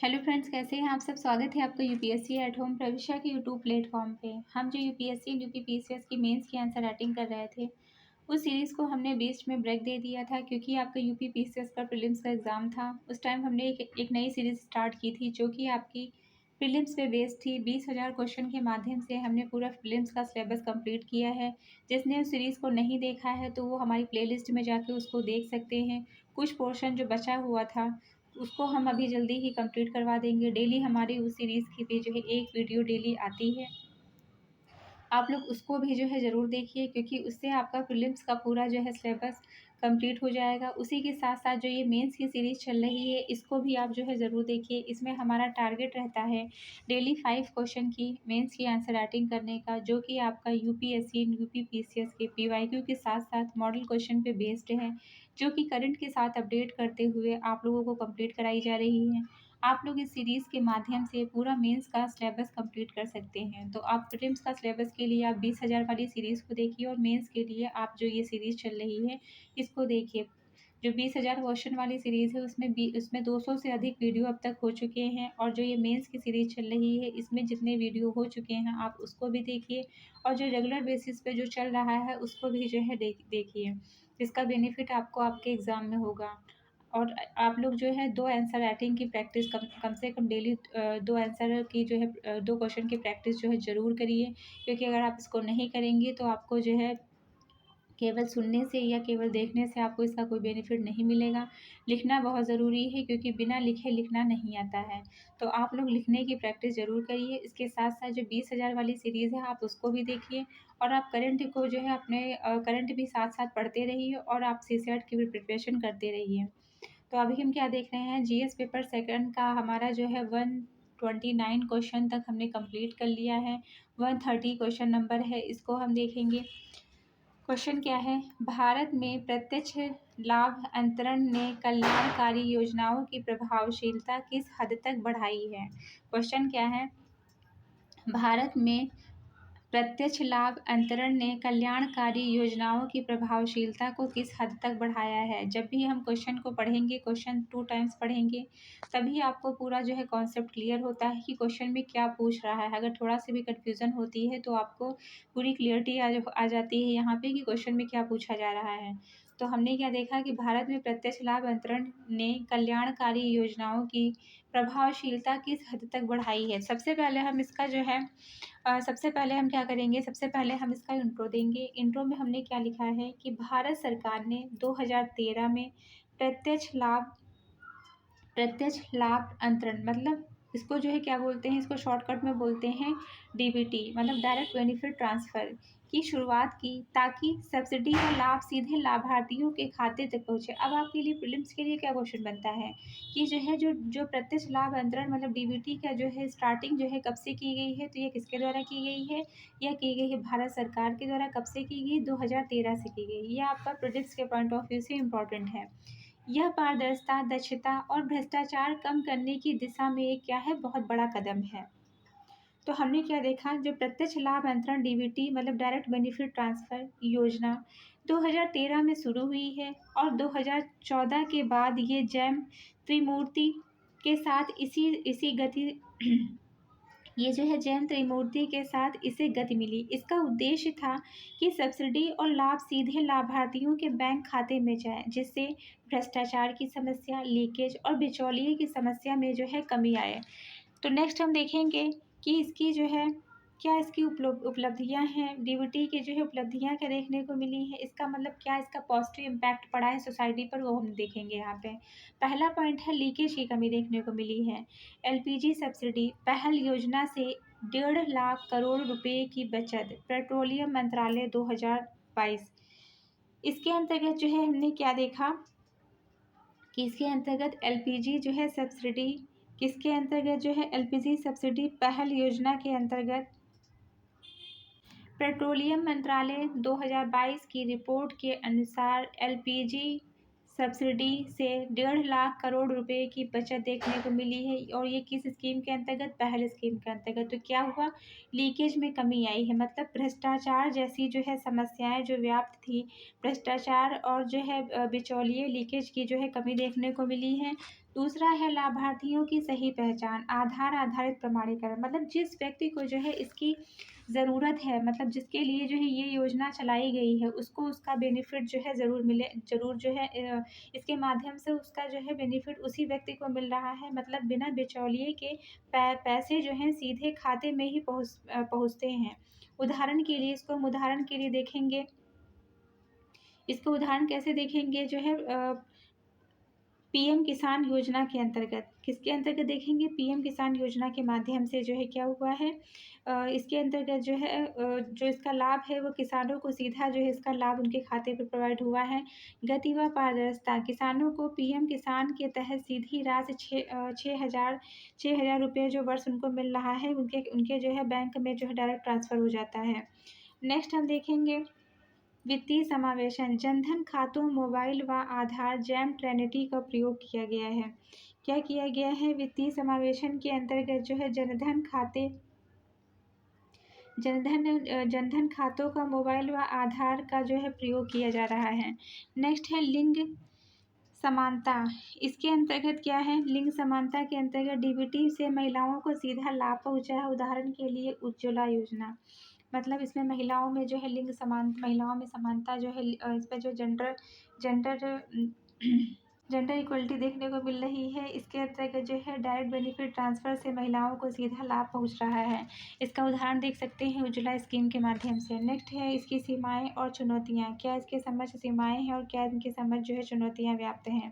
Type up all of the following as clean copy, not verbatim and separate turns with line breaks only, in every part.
Hello friends, कैसे हैं आप सब। स्वागत है आपका यूपीएससी एट होम प्रविष्या के यूट्यूब प्लेटफॉर्म पे। हम जो यूपीएससी यूपी पीसीएस की मेंस की आंसर राइटिंग कर रहे थे, उस सीरीज़ को हमने बीच में ब्रेक दे दिया था क्योंकि आपका यूपी पीसीएस का प्रीलिम्स का एग्ज़ाम था। उस टाइम हमने एक नई सीरीज़ स्टार्ट की थी जो कि आपकी प्रीलिम्स पे बेस्ड थी। 20,000 क्वेश्चन के माध्यम से हमने पूरा प्रीलिम्स का सिलेबस कंप्लीट किया है। जिसने उस सीरीज़ को नहीं देखा है तो वो हमारी प्लेलिस्ट में जाके उसको देख सकते हैं। कुछ पोर्शन जो बचा हुआ था उसको हम अभी जल्दी ही कंप्लीट करवा देंगे। डेली हमारी उस सीरीज़ की भी जो है एक वीडियो डेली आती है। आप लोग उसको भी जो है ज़रूर देखिए क्योंकि उससे आपका प्रीलिम्स का पूरा जो है सिलेबस कंप्लीट हो जाएगा। उसी के साथ-साथ जो ये मेंस की सीरीज़ चल रही है, इसको भी आप जो है ज़रूर देखिए। इसमें हमारा टारगेट रहता है डेली 5 क्वेश्चन की मेंस की आंसर राइटिंग करने का, जो कि आपका यूपीएससी, यूपी पीसीएस के पीवाईक्यू के साथ-साथ मॉडल क्वेश्चन पे बेस्ड है, जो कि करंट के साथ अपडेट करते हुए आप लोगों को कंप्लीट कराई जा रही है। आप लोग इस सीरीज़ के माध्यम से पूरा मेंस का सिलेबस कंप्लीट कर सकते हैं। तो आप प्रीलिम्स का सिलेबस के लिए आप 20,000 वाली सीरीज़ को देखिए और मेंस के लिए आप जो ये सीरीज़ चल रही है, इसको देखिए। जो 20,000 क्वेश्चन वाली सीरीज़ है उसमें 200 से अधिक वीडियो अब तक हो चुके हैं और जो ये मेंस की सीरीज़ चल रही है, इसमें जितने वीडियो हो चुके हैं आप उसको भी देखिए और जो रेगुलर बेसिस पे जो चल रहा है उसको भी जो है देखिए। जिसका बेनिफिट आपको आपके एग्ज़ाम में होगा। और आप लोग जो है 2 आंसर राइटिंग की प्रैक्टिस कम कम से कम डेली 2 आंसर की जो है 2 क्वेश्चन की प्रैक्टिस जो है ज़रूर करिए, क्योंकि अगर आप इसको नहीं करेंगे तो आपको जो है केवल सुनने से या केवल देखने से आपको इसका कोई बेनिफिट नहीं मिलेगा। लिखना बहुत ज़रूरी है क्योंकि बिना लिखे लिखना नहीं आता है। तो आप लोग लिखने की प्रैक्टिस ज़रूर करिए। इसके साथ-साथ जो 20,000 वाली सीरीज़ है आप उसको भी देखिए और आप करंट को जो है अपने करंट भी साथ-साथ पढ़ते रहिए और आप सीसेट की भी प्रिपरेशन करते रहिए। तो अभी हम क्या देख रहे हैं, जीएस पेपर सेकंड का हमारा जो है 129 क्वेश्चन तक हमने कंप्लीट कर लिया है। 130 क्वेश्चन नंबर है, इसको हम देखेंगे। क्वेश्चन क्या है, भारत में प्रत्यक्ष लाभ अंतरण ने कल्याणकारी योजनाओं की प्रभावशीलता किस हद तक बढ़ाई है। क्वेश्चन क्या है, भारत में प्रत्यक्ष लाभ अंतरण ने कल्याणकारी योजनाओं की प्रभावशीलता को किस हद तक बढ़ाया है। जब भी हम क्वेश्चन को पढ़ेंगे, क्वेश्चन 2 टाइम्स पढ़ेंगे, तभी आपको पूरा जो है कॉन्सेप्ट क्लियर होता है कि क्वेश्चन में क्या पूछ रहा है। अगर थोड़ा सी भी कन्फ्यूज़न होती है तो आपको पूरी क्लियरिटी आ जाती है यहाँ पे कि क्वेश्चन में क्या पूछा जा रहा है। तो हमने क्या देखा कि भारत में प्रत्यक्ष लाभ अंतरण ने कल्याणकारी योजनाओं की प्रभावशीलता किस हद तक बढ़ाई है। सबसे पहले हम इसका जो है सबसे पहले हम क्या करेंगे, सबसे पहले हम इसका इंट्रो देंगे। इंट्रो में हमने क्या लिखा है कि भारत सरकार ने 2013 में प्रत्यक्ष लाभ प्रत्यक्ष लाभ अंतरण मतलब इसको जो है क्या बोलते हैं, इसको शॉर्टकट में बोलते हैं डीबीटी, मतलब डायरेक्ट बेनिफिट ट्रांसफ़र की शुरुआत की ताकि सब्सिडी का लाभ सीधे लाभार्थियों के खाते तक पहुँचे। अब आपके लिए प्रीलिम्स के लिए क्या क्वेश्चन बनता है कि जो है जो जो प्रत्यक्ष लाभ अंतरण मतलब डीबीटी का जो है स्टार्टिंग जो है कब से की गई है, तो ये किसके द्वारा की गई है, यह की गई है भारत सरकार के द्वारा। कब से की गई, 2013 से की गई। यह आपका प्रोजेक्ट्स के पॉइंट ऑफ व्यू से इम्पोर्टेंट है। यह पारदर्शिता, दक्षता और भ्रष्टाचार कम करने की दिशा में एक क्या है, बहुत बड़ा कदम है। तो हमने क्या देखा, जो प्रत्यक्ष लाभ अंतरण डीबीटी मतलब डायरेक्ट बेनिफिट ट्रांसफ़र योजना 2013 में शुरू हुई है और 2014 के बाद ये जैम त्रिमूर्ति के साथ इसी गति ये जो है जैन त्रिमूर्ति के साथ इसे गति मिली। इसका उद्देश्य था कि सब्सिडी और लाभ सीधे लाभार्थियों के बैंक खाते में जाए, जिससे भ्रष्टाचार की समस्या, लीकेज और बिचौलिए की समस्या में जो है कमी आए। तो नेक्स्ट हम देखेंगे कि इसकी जो है क्या इसकी उपलब्धियां हैं, डीबीटी की जो है उपलब्धियां क्या देखने को मिली हैं, इसका मतलब क्या इसका पॉजिटिव इम्पैक्ट पड़ा है सोसाइटी पर, वो हम देखेंगे यहाँ पे। पहला पॉइंट है लीकेज की कमी देखने को मिली है। एलपीजी सब्सिडी पहल योजना से 1.5 लाख करोड़ रुपए की बचत, पेट्रोलियम मंत्रालय 2022। इसके अंतर्गत जो है हमने क्या देखा कि इसके अंतर्गत एलपीजी जो है सब्सिडी, किसके अंतर्गत जो है एलपीजी सब्सिडी पहल योजना के अंतर्गत पेट्रोलियम मंत्रालय 2022 की रिपोर्ट के अनुसार एलपीजी सब्सिडी से 1.5 लाख करोड़ रुपए की बचत देखने को मिली है और ये किस स्कीम के अंतर्गत, पहल स्कीम के अंतर्गत। तो क्या हुआ, लीकेज में कमी आई है, मतलब भ्रष्टाचार जैसी जो है समस्याएं जो व्याप्त थी, भ्रष्टाचार और जो है बिचौलिए लीकेज की जो है कमी देखने को मिली है। दूसरा है लाभार्थियों की सही पहचान, आधार आधारित प्रमाणीकरण, मतलब जिस व्यक्ति को जो है इसकी ज़रूरत है, मतलब जिसके लिए जो है ये योजना चलाई गई है, उसको उसका बेनिफिट जो है ज़रूर मिले, ज़रूर जो है इसके माध्यम से उसका जो है बेनिफिट उसी व्यक्ति को मिल रहा है, मतलब बिना बिचौलिए के पैसे जो हैं सीधे खाते में ही पहुँचते हैं। उदाहरण के लिए इसको हम उदाहरण के लिए देखेंगे, इसको उदाहरण कैसे देखेंगे जो है पीएम किसान योजना के अंतर्गत, किसके अंतर्गत देखेंगे? पीएम किसान योजना के माध्यम से जो है क्या हुआ है, इसके अंतर्गत जो है जो इसका लाभ है वो किसानों को सीधा जो है इसका लाभ उनके खाते पे प्रोवाइड हुआ है। गति व पारदर्शिता, किसानों को पीएम किसान के तहत सीधी राशि 6,000 रुपये जो वर्ष उनको मिल रहा है, उनके उनके जो है बैंक में जो है डायरेक्ट ट्रांसफ़र हो जाता है। नेक्स्ट हम देखेंगे वित्तीय समावेशन, जनधन खातों, मोबाइल व आधार जैम ट्रिनिटी का प्रयोग किया गया है। क्या किया गया है? वित्तीय समावेशन के अंतर्गत जो है जनधन खातों का मोबाइल व आधार का जो है प्रयोग किया जा रहा है। नेक्स्ट है लिंग समानता, इसके अंतर्गत क्या है? लिंग समानता के अंतर्गत डीबीटी से महिलाओं को सीधा लाभ पहुँचा है। उदाहरण के लिए उज्ज्वला योजना, मतलब इसमें महिलाओं में जो है महिलाओं में समानता जो है इसमें जो जेंडर जेंडर इक्वलिटी देखने को मिल रही है। इसके अंतर्गत जो है डायरेक्ट बेनिफिट ट्रांसफ़र से महिलाओं को सीधा लाभ पहुंच रहा है। इसका उदाहरण देख सकते हैं उज्ज्वला स्कीम के माध्यम से। नेक्स्ट है इसकी सीमाएं और चुनौतियां, क्या इसके समझ सीमाएं हैं और क्या इनकी समझ जो है चुनौतियां व्याप्त हैं।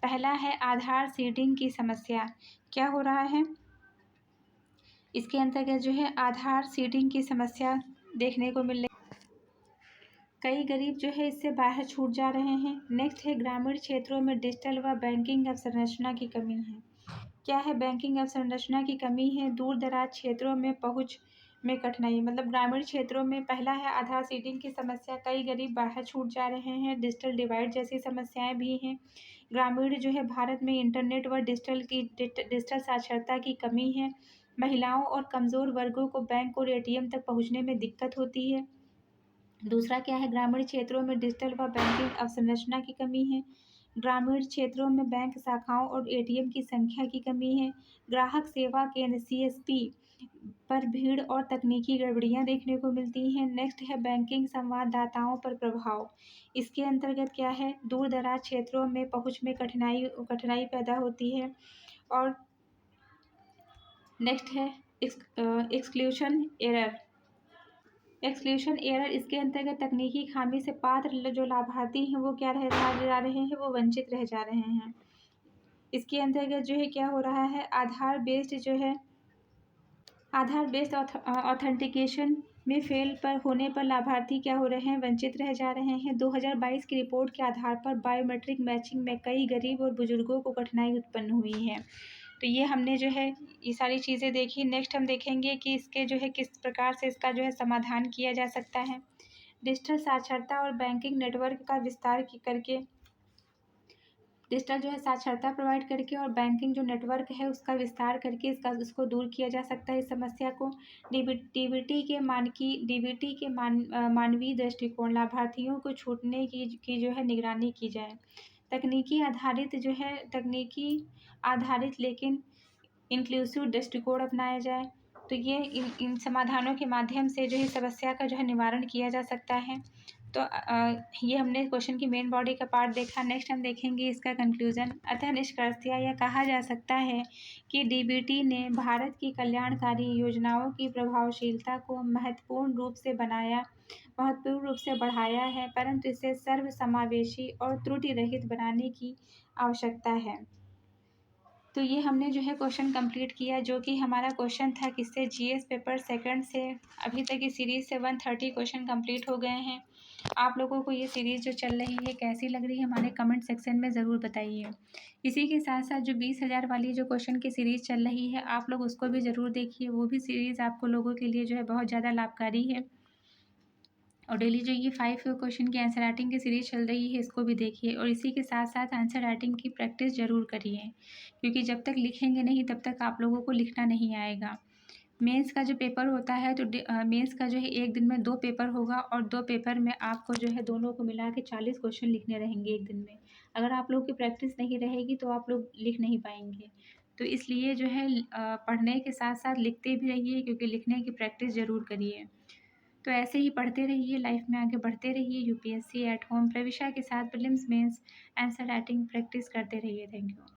पहला है आधार सीडिंग की समस्या, क्या हो रहा है? इसके अंतर्गत जो है आधार सीडिंग की समस्या देखने को मिल रही, कई गरीब जो है इससे बाहर छूट जा रहे हैं। नेक्स्ट है ग्रामीण क्षेत्रों में डिजिटल व बैंकिंग अवसंरचना की कमी है। क्या है? बैंकिंग अवसंरचना की कमी है। दूर दराज क्षेत्रों में पहुंच में कठिनाई, मतलब ग्रामीण क्षेत्रों में पहला है आधार सीडिंग की समस्या, कई गरीब बाहर छूट जा रहे हैं। डिजिटल डिवाइड जैसी समस्याएं भी हैं। ग्रामीण जो है भारत में इंटरनेट व डिजिटल साक्षरता की कमी है। महिलाओं और कमज़ोर वर्गों को बैंक और एटीएम तक पहुंचने में दिक्कत होती है। दूसरा क्या है? ग्रामीण क्षेत्रों में डिजिटल व बैंकिंग अवसंरचना की कमी है। ग्रामीण क्षेत्रों में बैंक शाखाओं और एटीएम की संख्या की कमी है। ग्राहक सेवा केंद्र सीएसपी पर भीड़ और तकनीकी गड़बड़ियां देखने को मिलती हैं। नेक्स्ट है बैंकिंग संवाददाताओं पर प्रभाव, इसके अंतर्गत क्या है? दूर दराज क्षेत्रों में पहुंच में कठिनाई पैदा होती है। और नेक्स्ट है एक्सक्लूशन एरर, इसके अंतर्गत तकनीकी खामी से पात्र जो लाभार्थी हैं वो क्या रह जा रहे हैं, वो वंचित रह जा रहे हैं। इसके अंतर्गत जो है क्या हो रहा है? आधार बेस्ड ऑथेंटिकेशन में फेल पर होने पर लाभार्थी क्या हो रहे हैं? वंचित रह जा रहे हैं। 2022 की रिपोर्ट के आधार पर बायोमेट्रिक मैचिंग में कई गरीब और बुजुर्गों को कठिनाई उत्पन्न हुई है। तो ये हमने जो है ये सारी चीज़ें देखी। नेक्स्ट हम देखेंगे कि इसके जो है किस प्रकार से इसका जो है समाधान किया जा सकता है। डिजिटल साक्षरता और बैंकिंग नेटवर्क का विस्तार करके, डिजिटल जो है साक्षरता प्रोवाइड करके और बैंकिंग जो नेटवर्क है उसका विस्तार करके इसको दूर किया जा सकता है, इस समस्या को। डीबीटी के मानवीय दृष्टिकोण, लाभार्थियों को छूटने की जो है निगरानी की जाए। तकनीकी आधारित लेकिन इंक्लूसिव दृष्टिकोण अपनाया जाए। तो ये इन समाधानों के माध्यम से जो है समस्या का जो है निवारण किया जा सकता है। तो ये हमने क्वेश्चन की मेन बॉडी का पार्ट देखा। नेक्स्ट हम देखेंगे इसका कंक्लूजन। अतः निष्कर्षतः यह कहा जा सकता है कि डीबीटी ने भारत की कल्याणकारी योजनाओं की प्रभावशीलता को महत्वपूर्ण रूप से बढ़ाया है, परंतु इसे सर्वसमावेशी और त्रुटि रहित बनाने की आवश्यकता है। तो ये हमने जो है क्वेश्चन कंप्लीट किया, जो कि हमारा क्वेश्चन था किससे? जीएस पेपर सेकंड से। अभी तक इस सीरीज़ से 130 क्वेश्चन कंप्लीट हो गए हैं। आप लोगों को ये सीरीज़ जो चल रही है कैसी लग रही है हमारे कमेंट सेक्शन में ज़रूर बताइए। इसी के साथ साथ जो 20,000 वाली जो क्वेश्चन की सीरीज़ चल रही है आप लोग उसको भी ज़रूर देखिए, वो भी सीरीज़ आपको लोगों के लिए जो है बहुत ज़्यादा लाभकारी है। और डेली जो ये 5 क्वेश्चन की आंसर राइटिंग की सीरीज़ चल रही है इसको भी देखिए, और इसी के साथ साथ आंसर राइटिंग की प्रैक्टिस ज़रूर करिए, क्योंकि जब तक लिखेंगे नहीं तब तक आप लोगों को लिखना नहीं आएगा। मेंस का जो पेपर होता है तो मेंस का जो है एक दिन में 2 पेपर होगा, और 2 पेपर में आपको जो है दोनों को मिला के 40 क्वेश्चन लिखने रहेंगे एक दिन में। अगर आप लोगों की प्रैक्टिस नहीं रहेगी तो आप लोग लिख नहीं पाएँगे। तो इसलिए जो है पढ़ने के साथ-साथ लिखते भी रहिए क्योंकि लिखने की प्रैक्टिस ज़रूर करिए। तो ऐसे ही पढ़ते रहिए, लाइफ में आगे बढ़ते रहिए, यूपीएससी एट होम प्रविशा के साथ prelims, mains, answer writing practice करते रहिए। Thank you.